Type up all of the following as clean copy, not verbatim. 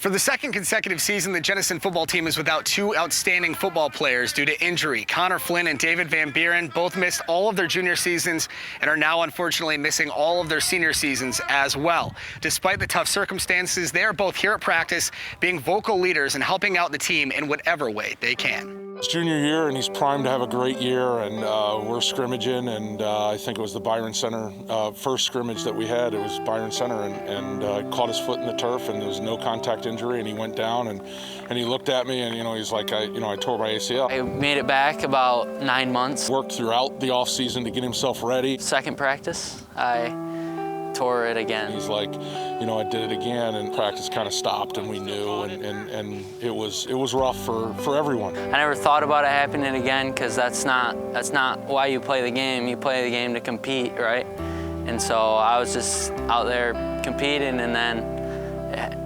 For the second consecutive season, the Jenison football team is without two outstanding football players due to injury. Flynn and VanBuren both missed all of their junior seasons and are now unfortunately missing all of their senior seasons as well. Despite the tough circumstances, they are both here at practice, being vocal leaders and helping out the team in whatever way they can. It's junior year, and he's primed to have a great year, and we're scrimmaging, and I think it was the VanBuren Center first scrimmage that we had. It was VanBuren Center, and caught his foot in the turf, and there was no contact injury, and he went down, and he looked at me, and he's like, I tore my ACL. I made it back about 9 months. Worked throughout the off season to get himself ready. Second practice, I tore it again. He's like, I did it again, and practice kind of stopped, and we knew, and it was rough for everyone. I never thought about it happening again, because that's not why you play the game. You play the game to compete, right? And so I was just out there competing, and then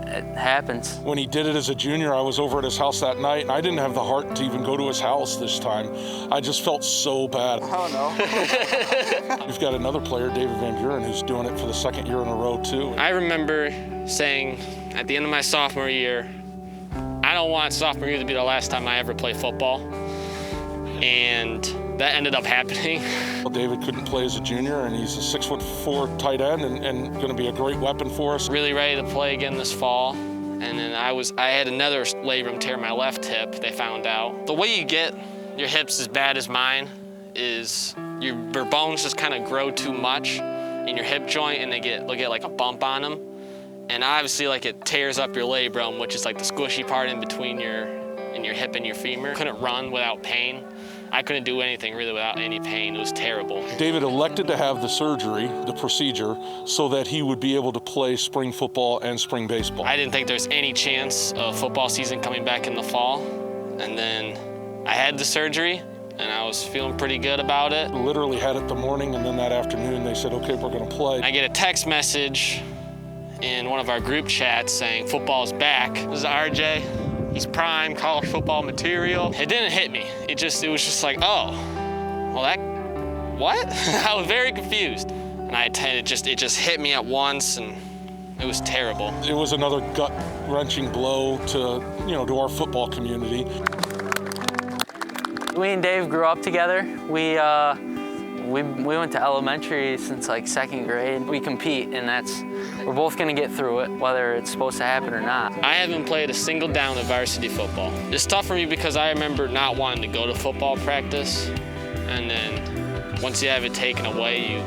it happens. When he did it as a junior, I was over at his house that night, and I didn't have the heart to even go to his house this time. I just felt so bad. Oh, no. We've got another player, VanBuren, who's doing it for the second year in a row, too. I remember saying at the end of my sophomore year, I don't want sophomore year to be the last time I ever play football. And that ended up happening. Well, David couldn't play as a junior, and he's a 6'4" tight end and going to be a great weapon for us. Really ready to play again this fall. And then I had another labrum tear in my left hip, they found out. The way you get your hips as bad as mine is your bones just kind of grow too much in your hip joint, and they'll get like a bump on them. And obviously, like, it tears up your labrum, which is like the squishy part in between your hip and your femur. Couldn't run without pain. I couldn't do anything really without any pain. It was terrible. David elected to have the surgery, the procedure, so that he would be able to play spring football and spring baseball. I didn't think there was any chance of football season coming back in the fall. And then I had the surgery, and I was feeling pretty good about it. Literally had it the morning, and then that afternoon they said, okay, we're going to play. I get a text message in one of our group chats saying football's back. This is RJ. He's prime college football material. It didn't hit me. It was just like, oh, well, what? I was very confused. And it just hit me at once, and it was terrible. It was another gut-wrenching blow to our football community. We and Dave grew up together. We went to elementary since like second grade. We compete, and we're both gonna get through it, whether it's supposed to happen or not. I haven't played a single down of varsity football. It's tough for me because I remember not wanting to go to football practice, and then once you have it taken away,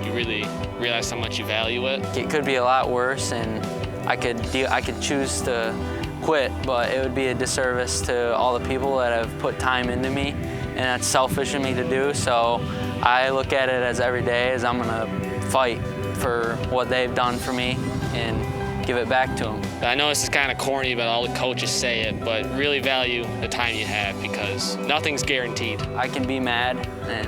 you really realize how much you value it. It could be a lot worse, and I could choose to quit, but it would be a disservice to all the people that have put time into me, and that's selfish of me to do. So I look at it as every day as I'm gonna fight for what they've done for me and give it back to them. I know this is kind of corny, but all the coaches say it, but really value the time you have because nothing's guaranteed. I can be mad and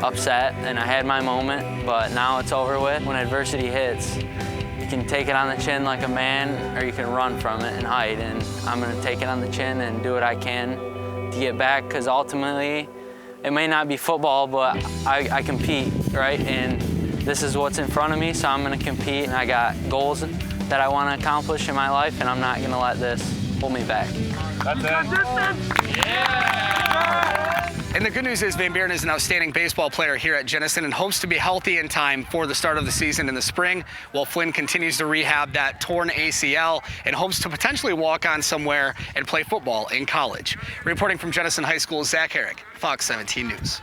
upset, and I had my moment, but now it's over with. When adversity hits, you can take it on the chin like a man, or you can run from it and hide, and I'm gonna take it on the chin and do what I can to get back, because ultimately, it may not be football, but I compete, right? And this is what's in front of me, so I'm gonna compete, and I got goals that I wanna accomplish in my life, and I'm not gonna let this hold me back. That's it. Yeah! And the good news is VanBuren is an outstanding baseball player here at Jenison and hopes to be healthy in time for the start of the season in the spring, while Flynn continues to rehab that torn ACL and hopes to potentially walk on somewhere and play football in college. Reporting from Jenison High School, HARIG, Fox 17 News.